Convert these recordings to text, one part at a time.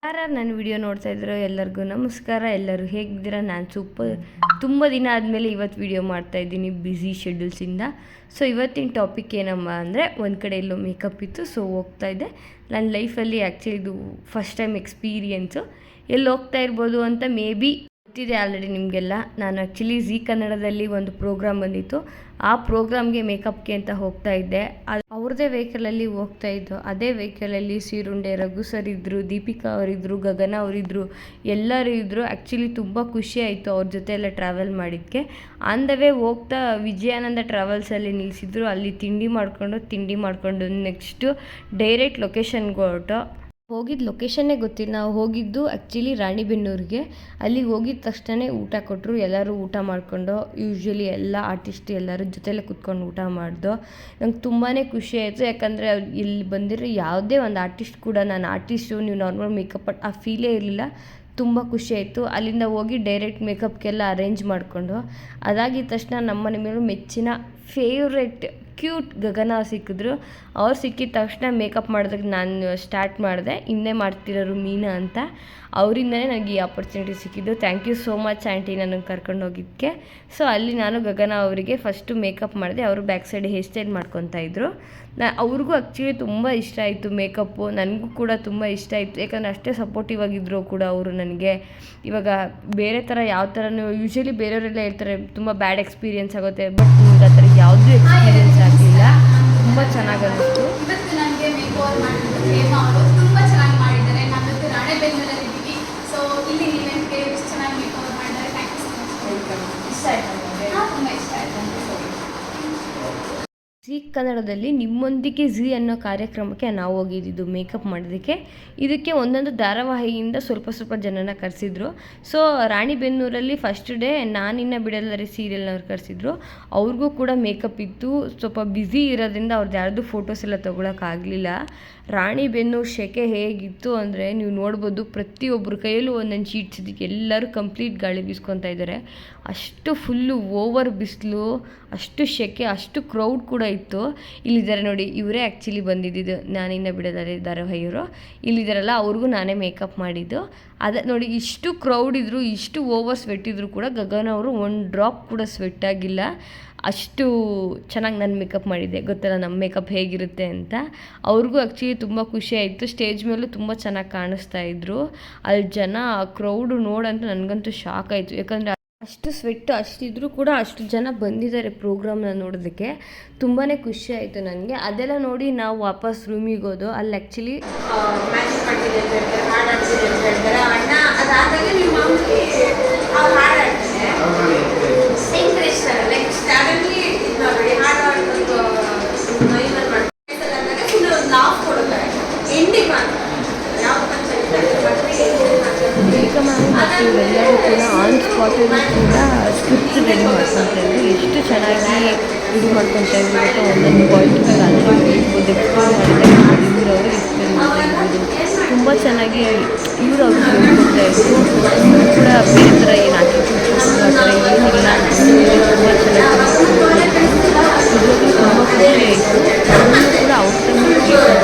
ಯಾರ್ಯಾರು ನನ್ನ ವಿಡಿಯೋ ನೋಡ್ತಾ ಇದ್ರು ಎಲ್ಲರಿಗೂ ನಮಸ್ಕಾರ. ಎಲ್ಲರೂ ಹೇಗಿದ್ದೀರಾ? ನಾನು ತುಂಬ ದಿನ ಆದಮೇಲೆ ಇವತ್ತು ವಿಡಿಯೋ ಮಾಡ್ತಾಯಿದ್ದೀನಿ ಬ್ಯುಸಿ ಶೆಡ್ಯೂಲ್ಸಿಂದ. ಸೊ ಇವತ್ತಿನ ಟಾಪಿಕ್ ಏನಮ್ಮ ಅಂದರೆ, ಒಂದು ಕಡೆ ಎಲ್ಲೋ ಮೇಕಪ್ ಇತ್ತು, ಸೊ ಹೋಗ್ತಾಯಿದ್ದೆ. ನನ್ನ ಲೈಫಲ್ಲಿ ಆ್ಯಕ್ಚುಲಿ ಇದು ಫಸ್ಟ್ ಟೈಮ್ ಎಕ್ಸ್ಪೀರಿಯೆನ್ಸು. ಎಲ್ಲಿ ಹೋಗ್ತಾ ಇರ್ಬೋದು ಅಂತ ಮೇ ಬಿ ಗೊತ್ತಿದೆ ಆಲ್ರೆಡಿ ನಿಮಗೆಲ್ಲ. ನಾನು ಆ್ಯಕ್ಚುಲಿ ಝೀ ಕನ್ನಡದಲ್ಲಿ ಒಂದು ಪ್ರೋಗ್ರಾಮ್ ಬಂದಿತ್ತು, ಆ ಪ್ರೋಗ್ರಾಮ್ಗೆ ಮೇಕಪ್ಗೆ ಅಂತ ಹೋಗ್ತಾ ಇದ್ದೆ. ಅವ್ರದ್ದೇ ವೆಹಿಕಲಲ್ಲಿ ಹೋಗ್ತಾ ಇದ್ದು. ಅದೇ ವೆಹಿಕಲಲ್ಲಿ ಸೀರುಂಡೆ, ರಘು ಸರ್ ಇದ್ದರು, ದೀಪಿಕಾ ಅವರಿದ್ದರು, ಗಗನ ಅವರಿದ್ದರು, ಎಲ್ಲರೂ ಇದ್ದರು. ಆ್ಯಕ್ಚುಲಿ ತುಂಬ ಖುಷಿ ಆಯಿತು ಅವ್ರ ಜೊತೆ ಎಲ್ಲ ಟ್ರಾವೆಲ್ ಮಾಡಿದ್ದಕ್ಕೆ. ಆನ್ ದ ವೇ ಹೋಗ್ತಾ ವಿಜಯಾನಂದ ಟ್ರಾವೆಲ್ಸಲ್ಲಿ ನಿಲ್ಲಿಸಿದ್ರು. ಅಲ್ಲಿ ತಿಂಡಿ ಮಾಡಿಕೊಂಡು ನೆಕ್ಸ್ಟು ಡೈರೆಕ್ಟ್ ಲೊಕೇಶನ್ಗೆ ಹೊರಟು. ಹೋಗಿದ್ದು ಲೊಕೇಶನ್ನೇ ಗೊತ್ತಿಲ್ಲ. ನಾವು ಹೋಗಿದ್ದು ಆ್ಯಕ್ಚುಲಿ ರಾಣಿಬೆನ್ನೂರಿಗೆ. ಅಲ್ಲಿಗೆ ಹೋಗಿದ ತಕ್ಷಣ ಊಟ ಕೊಟ್ಟರು. ಎಲ್ಲರೂ ಊಟ ಮಾಡಿಕೊಂಡು, ಯೂಶ್ವಲಿ ಎಲ್ಲ ಆರ್ಟಿಸ್ಟ್ ಎಲ್ಲರೂ ಜೊತೆಲೇ ಕೂತ್ಕೊಂಡು ಊಟ ಮಾಡ್ದು. ನಂಗೆ ತುಂಬಾ ಖುಷಿ ಆಯಿತು. ಯಾಕಂದರೆ ಇಲ್ಲಿ ಬಂದಿರೋ ಯಾವುದೇ ಒಂದು ಆರ್ಟಿಸ್ಟ್ ಕೂಡ ನಾನು ಆರ್ಟಿಸ್ಟು, ನೀವು ನಾರ್ಮಲ್ ಮೇಕಪ್ ಆ ಫೀಲೇ ಇರಲಿಲ್ಲ. ತುಂಬ ಖುಷಿ ಆಯಿತು. ಅಲ್ಲಿಂದ ಹೋಗಿ ಡೈರೆಕ್ಟ್ ಮೇಕಪ್ಗೆಲ್ಲ ಅರೇಂಜ್ ಮಾಡಿಕೊಂಡು, ಅದಾಗಿದ ತಕ್ಷಣ ನಮ್ಮ ಮನೆ ಮೇಲೂ ಮೆಚ್ಚಿನ ಫೇವ್ರೆಟ್ ಕ್ಯೂಟ್ ಗಗನ ಸಿಕ್ಕಿದ್ರು. ಅವ್ರು ಸಿಕ್ಕಿದ ತಕ್ಷಣ ಮೇಕಪ್ ಮಾಡೋದಕ್ಕೆ ನಾನು ಸ್ಟಾರ್ಟ್ ಮಾಡಿದೆ. ಹಿಂದೆ ಮಾಡ್ತಿರೋರು ಮೀನಾ ಅಂತ. ಅವರಿಂದನೇ ನನಗೆ ಈ ಆಪರ್ಚುನಿಟಿ ಸಿಕ್ಕಿದ್ದು. Thank you so much aunty ನನಗೆ ಕರ್ಕೊಂಡು ಹೋಗಿದ್ದಕ್ಕೆ. ಸೊ ಅಲ್ಲಿ ನಾನು ಗಗನ ಅವರಿಗೆ ಫಸ್ಟು ಮೇಕಪ್ ಮಾಡಿದೆ. ಅವರು ಬ್ಯಾಕ್ ಸೈಡ್ ಹೇರ್ ಸ್ಟೈಲ್ ಮಾಡ್ಕೊತಾ ಇದ್ದರು. ಅವ್ರಿಗೂ ಆ್ಯಕ್ಚುಲಿ ತುಂಬ ಇಷ್ಟ ಆಯಿತು ಮೇಕಪ್ಪು. ನನಗೂ ಕೂಡ ತುಂಬ ಇಷ್ಟ ಆಯಿತು. ಯಾಕಂದರೆ ಅಷ್ಟೇ ಸಪೋರ್ಟಿವ್ ಆಗಿದ್ದರು ಕೂಡ ಅವರು ನನಗೆ. ಇವಾಗ ಬೇರೆ ಥರ ಯಾವ ಥರನೂ ಯೂಶ್ವಲಿ ಬೇರೆಯವರೆಲ್ಲ ಹೇಳ್ತಾರೆ ತುಂಬ ಬ್ಯಾಡ್ ಎಕ್ಸ್ಪೀರಿಯೆನ್ಸ್ ಆಗುತ್ತೆ, ಬಟ್ ನನಗೆ ಆ ಥರ ಯಾವುದೂ ಎಕ್ಸ್ಪೀರಿಯೆನ್ಸ್ ಆಗಲಿಲ್ಲ. ತುಂಬ ಚೆನ್ನಾಗಿ ಅನ್ನಿಸ್ತು. ಇವತ್ತು ನನಗೆ ಮೇಕ್ ಓವರ್ ಮಾಡಿದ್ದು ಹೇಮಾ ಅವರು ತುಂಬ ಚೆನ್ನಾಗಿ ಮಾಡಿದ್ದಾರೆ. ನಾನು ರಾಣೆಬೆನ್ನೂರಲ್ಲಿ ಇದ್ದೀವಿ. ಸೊ ಇಲ್ಲಿ ನೀವೆಂಗೆ ಎಷ್ಟು ಚೆನ್ನಾಗಿ ಮೇಕ್ ಓವರ್ ಮಾಡಿದ್ದಾರೆ. Thank you so much. ಇಷ್ಟ ಆಯಿತು ನನಗೆ, ತುಂಬ ಇಷ್ಟ ಆಯಿತು. ಝೀ ಕನ್ನಡದಲ್ಲಿ ನಿಮ್ಮೊಂದಿಗೆ ಝೀ ಅನ್ನೋ ಕಾರ್ಯಕ್ರಮಕ್ಕೆ ನಾವು ಹೋಗಿದ್ದಿದ್ದು ಮೇಕಪ್ ಮಾಡೋದಕ್ಕೆ. ಇದಕ್ಕೆ ಒಂದೊಂದು ಧಾರಾವಾಹಿಯಿಂದ ಸ್ವಲ್ಪ ಜನನ ಕರೆಸಿದ್ರು. ಸೊ ರಾಣಿಬೆನ್ನೂರಲ್ಲಿ ಫಸ್ಟ್ ಡೇ ನಾನಿನ್ನ ಬಿಡಲ್ಲರಿ ಸೀರಿಯಲ್ನವ್ರು ಕರೆಸಿದ್ರು. ಅವ್ರಿಗೂ ಕೂಡ ಮೇಕಪ್ ಇತ್ತು. ಸ್ವಲ್ಪ ಬ್ಯುಸಿ ಇರೋದ್ರಿಂದ ಅವ್ರದ್ದು ಯಾರ್ದು ಫೋಟೋಸ್ ಎಲ್ಲ ತೊಗೊಳಕ್ಕಾಗಲಿಲ್ಲ. ರಾಣಿಬೆನ್ನೂರು ಸೆಕೆ ಹೇಗಿತ್ತು ಅಂದರೆ ನೀವು ನೋಡ್ಬೋದು. ಪ್ರತಿಯೊಬ್ಬರ ಕೈಯಲ್ಲೂ ಒಂದೊಂದು ಶೀಟ್ಸ್ ಇದಕ್ಕೆ ಎಲ್ಲರೂ ಕಂಪ್ಲೀಟ್ ಗಾಳಿ ಬೀಸ್ಕೊತಾ ಇದ್ದಾರೆ. ಅಷ್ಟು ಫುಲ್ಲು ಓವರ್ ಬಿಸಿಲು, ಅಷ್ಟು ಸೆಕೆ, ಅಷ್ಟು ಕ್ರೌಡ್ ಕೂಡ ಇತ್ತು. ಇಲ್ಲಿದ್ದಾರೆ ನೋಡಿ, ಇವರೇ ಆ್ಯಕ್ಚುಲಿ ಬಂದಿದ್ದು ನಾನಿನ್ನ ಬಿಡೋದಾರೆ ಧಾರಾವಾಹಿಯವರು. ಇಲ್ಲಿದ್ದಾರಲ್ಲ, ಅವ್ರಿಗೂ ನಾನೇ ಮೇಕಪ್ ಮಾಡಿದ್ದು. ಅದೇ ನೋಡಿ, ಇಷ್ಟು ಕ್ರೌಡ್ ಇದ್ದರು, ಇಷ್ಟು ಓವರ್ ಸ್ವೆಟ್ ಇದ್ದರೂ ಕೂಡ ಗಗನ ಅವರು ಒಂದು ಡ್ರಾಪ್ ಕೂಡ ಸ್ವೆಟ್ ಆಗಿಲ್ಲ. ಅಷ್ಟು ಚೆನ್ನಾಗಿ ನಾನು ಮೇಕಪ್ ಮಾಡಿದ್ದೆ. ಗೊತ್ತಲ್ಲ ನಮ್ಮ ಮೇಕಪ್ ಹೇಗಿರುತ್ತೆ ಅಂತ. ಅವ್ರಿಗೂ ಆ್ಯಕ್ಚುಲಿ ತುಂಬ ಖುಷಿ ಆಯಿತು. ಸ್ಟೇಜ್ ಮೇಲೂ ತುಂಬ ಚೆನ್ನಾಗಿ ಕಾಣಿಸ್ತಾ ಇದ್ದರು. ಅಲ್ಲಿ ಜನ ಕ್ರೌಡು ನೋಡಂತೂ ನನಗಂತೂ ಶಾಕ್ ಆಯಿತು. ಯಾಕಂದರೆ ಅಷ್ಟು ಸ್ವೆಟ್ಟು ಅಷ್ಟಿದ್ರೂ ಕೂಡ ಅಷ್ಟು ಜನ ಬಂದಿದ್ದಾರೆ ಪ್ರೋಗ್ರಾಮ್ನ ನೋಡೋದಕ್ಕೆ. ತುಂಬಾ ಖುಷಿ ಆಯಿತು ನನಗೆ. ಅದೆಲ್ಲ ನೋಡಿ ನಾವು ವಾಪಸ್ ರೂಮಿಗೆ ಹೋದು. ಅಲ್ಲಿ ಆ್ಯಕ್ಚುಲಿ ಮ್ಯಾಜಿಕ್ ಮಾಡ್ತಿದೆ ಅಂತ ಹೇಳ್ತಾರೆ, ಹಾಡು ಆಡ್ತಿದೆ ಅಂತ ಹೇಳ್ತಾರೆ. ಅಣ್ಣ ಅದಾದಾಗ ನೀವು ಮಾಮೂಲಿ ಅವ್ರು ಹಾಡು ಆಡ್ತಾರೆ, ಎಂಕರೇಜ್ತಾರೆ. ಲೈಕ್ ಸ್ಟಾರ್ಟಿಂಗ್ಲಿ ನೋಡಿ ಹಾಡು ಆಡ್ಕೊಂಡು ಮೈಮಲ್ ಮಾಡ್ತಾರೆ ಅಂದಾಗ ಫುಲ್ ಒಂದು ಲಾಫ್ ಕೊಡ್ತಾರೆ. ಎಂಡಿಗೆ ಮಾತ್ರ ಯಾವ ಇವೆಲ್ಲರೂ ಕೂಡ ಆನ್ ಸ್ಪಾಟಲ್ಲಿ ಕೂಡ ಸ್ಕ್ರಿಪ್ಟ್ ರೆಡಿ ಮಾಡ್ಕೊತಾ ಇದ್ರು. ಎಷ್ಟು ಚೆನ್ನಾಗಿ ರೆಡಿ ಮಾಡ್ಕೊತಾ ಇದ್ರು ಗೊತ್ತಾ. ಒಂದೊಂದು ಪಾಯಿಂಟ್ಗಳು ಅಲ್ಲಿ ಇರ್ಬೋದು, ಎಕ್ಸ್ಪ್ಲೇನ್ ಮಾಡಿದ್ದಾರೆ ಇವರವರು ಎಕ್ಸ್ಪ್ಲೇನ್ ಮಾಡ್ತಾ ಇರ್ಬೋದು. ತುಂಬ ಚೆನ್ನಾಗಿ ಇವರು ಅವ್ರಿಗೆ ಹೇಳ್ಕೊಡ್ತಾ ಇದ್ರು. ಇವರು ಕೂಡ ಬೇರೆ ಥರ ಏನು ಆಟಿಟ್ಯೂಡ್ಸ್ ಆ ಥರ ಏನಿಲ್ಲ, ತುಂಬ ಚೆನ್ನಾಗಿ ಇದ್ರಲ್ಲಿ ತುಂಬ ಖುಷಿ ಆಯಿತು. ಅವರು ಕೂಡ ಔಟ್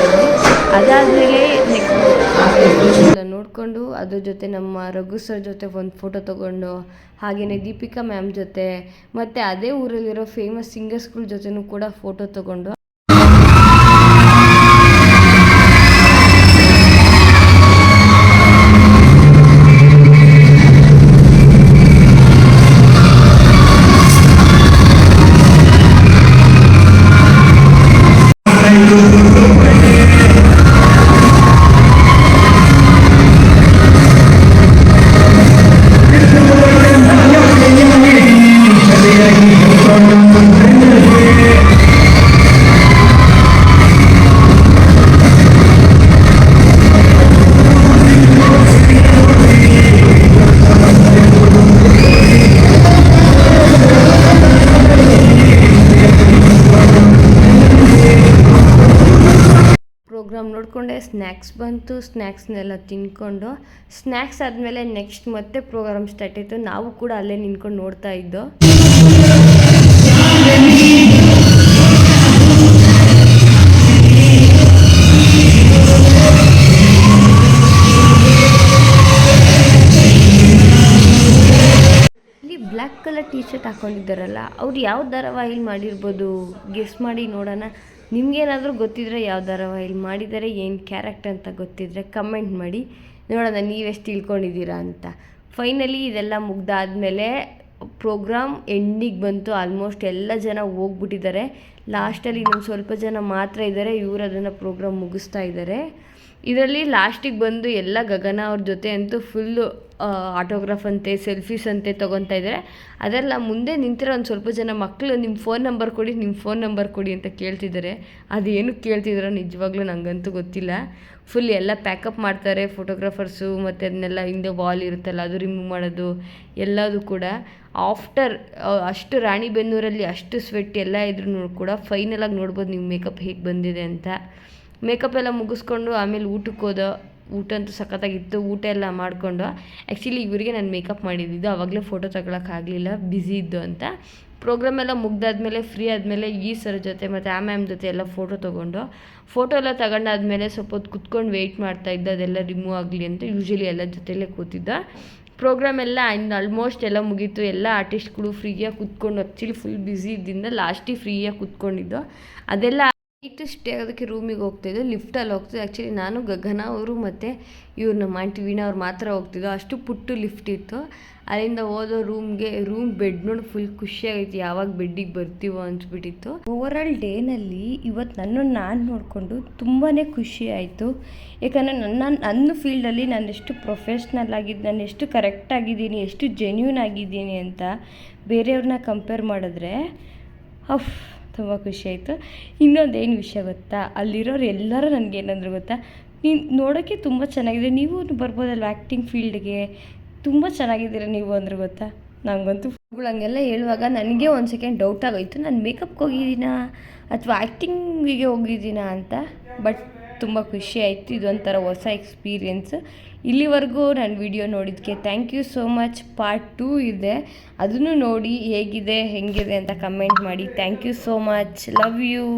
ಅದಾದಮೇಲೆ ನೆಕ್ಸ್ಟ್ ನೋಡಿಕೊಂಡು ಅದ್ರ ಜೊತೆ ನಮ್ಮ ರಘು ಸರ್ ಜೊತೆ ಒಂದು ಫೋಟೋ ತೊಗೊಂಡು, ಹಾಗೆಯೇ ದೀಪಿಕಾ ಮ್ಯಾಮ್ ಜೊತೆ ಮತ್ತು ಅದೇ ಊರಲ್ಲಿರೋ ಫೇಮಸ್ ಸಿಂಗರ್ಸ್ಗಳ ಜೊತೆನೂ ಕೂಡ ಫೋಟೋ ತೊಗೊಂಡು ಪ್ರೋಗ್ರಾಮ್ ನೋಡಿಕೊಂಡೆ. ಸ್ನ್ಯಾಕ್ಸ್ ಬಂತು, ಸ್ನ್ಯಾಕ್ಸ್ನೆಲ್ಲ ತಿನ್ಕೊಂಡು, ಸ್ನ್ಯಾಕ್ಸ್ ಆದಮೇಲೆ ನೆಕ್ಸ್ಟ್ ಮತ್ತೆ ಪ್ರೋಗ್ರಾಮ್ ಸ್ಟಾರ್ಟ್ ಆಯಿತು. ನಾವು ಕೂಡ ಅಲ್ಲೇ ನಿಂತ್ಕೊಂಡು ನೋಡ್ತಾ ಇದ್ದೋ. ಕಲರ್ ಟೀ ಶರ್ಟ್ ಹಾಕ್ಕೊಂಡಿದ್ದಾರಲ್ಲ ಅವ್ರು ಯಾವ ಧಾರಾವಾಹಿಲಿ ಮಾಡಿರ್ಬೋದು, ಗೆಸ್ ಮಾಡಿ ನೋಡೋಣ. ನಿಮಗೇನಾದರೂ ಗೊತ್ತಿದ್ರೆ ಯಾವ ಧಾರಾವಾಹಿಲಿ ಮಾಡಿದ್ದಾರೆ, ಏನು ಕ್ಯಾರೆಕ್ಟರ್ ಅಂತ ಗೊತ್ತಿದ್ದರೆ ಕಮೆಂಟ್ ಮಾಡಿ ನೋಡೋಣ ನೀವೆಷ್ಟು ತಿಳ್ಕೊಂಡಿದ್ದೀರಾ ಅಂತ. ಫೈನಲಿ ಇದೆಲ್ಲ ಮುಗ್ದಾದಮೇಲೆ ಪ್ರೋಗ್ರಾಮ್ ಎಂಡಿಗೆ ಬಂತು. ಆಲ್ಮೋಸ್ಟ್ ಎಲ್ಲ ಜನ ಹೋಗ್ಬಿಟ್ಟಿದ್ದಾರೆ. ಲಾಸ್ಟಲ್ಲಿ ಇನ್ನೊಂದು ಸ್ವಲ್ಪ ಜನ ಮಾತ್ರ ಇದ್ದಾರೆ. ಇವರು ಅದನ್ನು ಪ್ರೋಗ್ರಾಮ್ ಮುಗಿಸ್ತಾ ಇದ್ದಾರೆ. ಇದರಲ್ಲಿ ಲಾಸ್ಟಿಗೆ ಬಂದು ಎಲ್ಲ ಗಗನ ಅವ್ರ ಜೊತೆ ಅಂತೂ ಫುಲ್ಲು ಆಟೋಗ್ರಾಫ್ ಅಂತೆ, ಸೆಲ್ಫೀಸ್ ಅಂತೆ ತೊಗೊತಾ ಇದ್ದಾರೆ. ಅದೆಲ್ಲ ಮುಂದೆ ನಿಂತಿರೋ ಒಂದು ಸ್ವಲ್ಪ ಜನ ಮಕ್ಕಳು ನಿಮ್ಮ ಫೋನ್ ನಂಬರ್ ಕೊಡಿ ಅಂತ ಕೇಳ್ತಿದ್ದಾರೆ. ಅದೇನು ಕೇಳ್ತಿದ್ದಾರೋ ನಿಜವಾಗ್ಲೂ ನನಗಂತೂ ಗೊತ್ತಿಲ್ಲ. ಫುಲ್ ಎಲ್ಲ ಪ್ಯಾಕಪ್ ಮಾಡ್ತಾರೆ ಫೋಟೋಗ್ರಾಫರ್ಸು, ಮತ್ತು ಅದನ್ನೆಲ್ಲ ಹಿಂದೆ ವಾಲ್ ಇರುತ್ತಲ್ಲ ಅದು ರಿಮೂವ್ ಮಾಡೋದು ಎಲ್ಲದೂ ಕೂಡ. ಆಫ್ಟರ್ ಅಷ್ಟು ರಾಣಿಬೆನ್ನೂರಲ್ಲಿ ಅಷ್ಟು ಸ್ವೆಟ್ ಎಲ್ಲ ಇದ್ರೂ ಕೂಡ ಫೈನಲಾಗಿ ನೋಡ್ಬೋದು ನೀವು ಮೇಕಪ್ ಹೇಗೆ ಬಂದಿದೆ ಅಂತ. ಮೇಕಪ್ ಎಲ್ಲ ಮುಗಿಸ್ಕೊಂಡು ಆಮೇಲೆ ಊಟಕ್ಕೆ ಹೋದೋ. ಊಟ ಅಂತೂ ಸಖತ್ತಾಗಿತ್ತು. ಊಟ ಎಲ್ಲ ಮಾಡಿಕೊಂಡು ಆ್ಯಕ್ಚುಲಿ ಇವರಿಗೆ ನಾನು ಮೇಕಪ್ ಮಾಡಿದ್ದಿದ್ದು, ಆವಾಗಲೇ ಫೋಟೋ ತಗೊಳಕ್ಕಾಗಲಿಲ್ಲ, ಬ್ಯುಸಿ ಇದ್ದು ಅಂತ. ಪ್ರೋಗ್ರಾಮ್ ಎಲ್ಲ ಮುಗ್ದಾದ್ಮೇಲೆ ಫ್ರೀ ಆದಮೇಲೆ ಈ ಸರ್ ಜೊತೆ ಮತ್ತು ಆ ಮ್ಯಾಮ್ ಜೊತೆ ಎಲ್ಲ ಫೋಟೋ ಎಲ್ಲ ತಗೊಂಡಾದ್ಮೇಲೆ ಸ್ವಲ್ಪ ಹೊತ್ತು ಕುತ್ಕೊಂಡು ವೆಯ್ಟ್ ಮಾಡ್ತಾಯಿದ್ದೆ ಅದೆಲ್ಲ ರಿಮೂವ್ ಆಗಲಿ ಅಂತ. ಯೂಶ್ವಲಿ ಎಲ್ಲ ಜೊತೆಯಲ್ಲೇ ಕೂತಿದ್ದ. ಪ್ರೋಗ್ರಾಮ್ ಎಲ್ಲ ಆಲ್ಮೋಸ್ಟ್ ಎಲ್ಲ ಮುಗೀತು. ಎಲ್ಲ ಆರ್ಟಿಸ್ಟ್ಗಳು ಫ್ರೀಯಾಗಿ ಕೂತ್ಕೊಂಡು, ಆ್ಯಕ್ಚುಲಿ ಫುಲ್ ಬ್ಯುಸಿ ಇದ್ದಿಂದ ಲಾಸ್ಟಿಗೆ ಫ್ರೀಯಾಗಿ ಕೂತ್ಕೊಂಡಿದ್ದು. ಅದೆಲ್ಲ ಸ್ಟೇ ಆಗೋದಕ್ಕೆ ರೂಮಿಗೆ ಹೋಗ್ತಿದ್ದು, ಲಿಫ್ಟಲ್ಲಿ ಹೋಗ್ತಿದ್ದು. ಆ್ಯಕ್ಚುಲಿ ನಾನು ಗಗನ ಅವರು ಮತ್ತು ಇವ್ರು ನಮ್ಮ ಆಂಟಿ ವೀಣಾ ಅವ್ರು ಮಾತ್ರ ಹೋಗ್ತಿದ್ದು. ಅಷ್ಟು ಪುಟ್ಟು ಲಿಫ್ಟ್ ಇತ್ತು. ಅಲ್ಲಿಂದ ಹೋದೋ ರೂಮ್ ಬೆಡ್ ನೋಡಿ ಫುಲ್ ಖುಷಿಯಾಗೈತಿ, ಯಾವಾಗ ಬೆಡ್ಡಿಗೆ ಬರ್ತೀವೋ ಅನ್ಸ್ಬಿಟ್ಟಿತ್ತು. ಓವರಾಲ್ ಡೇನಲ್ಲಿ ಇವತ್ತು ನಾನು ನೋಡಿಕೊಂಡು ತುಂಬಾ ಖುಷಿ ಆಯಿತು. ಯಾಕಂದರೆ ನನ್ನ ಫೀಲ್ಡಲ್ಲಿ ನಾನು ಎಷ್ಟು ಪ್ರೊಫೆಷ್ನಲ್ ಆಗಿದ್ದು, ನಾನು ಎಷ್ಟು ಕರೆಕ್ಟ್ ಆಗಿದ್ದೀನಿ, ಎಷ್ಟು ಜೆನ್ಯೂನ್ ಆಗಿದ್ದೀನಿ ಅಂತ ಬೇರೆಯವ್ರನ್ನ ಕಂಪೇರ್ ಮಾಡಿದ್ರೆ ತುಂಬ ಖುಷಿಯಾಯಿತು. ಇನ್ನೊಂದೇನು ವಿಷಯ ಗೊತ್ತಾ, ಅಲ್ಲಿರೋರು ಎಲ್ಲರೂ ನನಗೇನಂದ್ರು ಗೊತ್ತಾ, ನೀನು ನೋಡೋಕ್ಕೆ ತುಂಬ ಚೆನ್ನಾಗಿದೆ, ನೀವು ಬರ್ಬೋದಲ್ವ ಆ್ಯಕ್ಟಿಂಗ್ ಫೀಲ್ಡ್ಗೆ, ತುಂಬ ಚೆನ್ನಾಗಿದ್ದೀರ ನೀವು ಅಂದರು ಗೊತ್ತಾ. ನನಗಂತೂ ಹಂಗೆಲ್ಲ ಹೇಳುವಾಗ ನನಗೆ ಒಂದು ಸೆಕೆಂಡ್ ಡೌಟ್ ಆಗೋಯಿತು, ನಾನು ಮೇಕಪ್ಗೆ ಹೋಗಿದ್ದೀನಾ ಅಥವಾ ಆ್ಯಕ್ಟಿಂಗಿಗೆ ಹೋಗಿದ್ದೀನಾ ಅಂತ. ಬಟ್ ತುಂಬ ಖುಷಿ ಆಯಿತು. ಇದೊಂಥರ ಹೊಸ ಎಕ್ಸ್ಪೀರಿಯೆನ್ಸ್. ಇಲ್ಲಿವರೆಗೂ ನಾನು ವಿಡಿಯೋ ನೋಡಿದ್ದಕ್ಕೆ thank you so much. Part 2 ಇದೆ, ಅದನ್ನು ನೋಡಿ ಹೇಗಿದೆ ಹೆಂಗಿದೆ ಅಂತ ಕಮೆಂಟ್ ಮಾಡಿ. Thank you so much. Love you.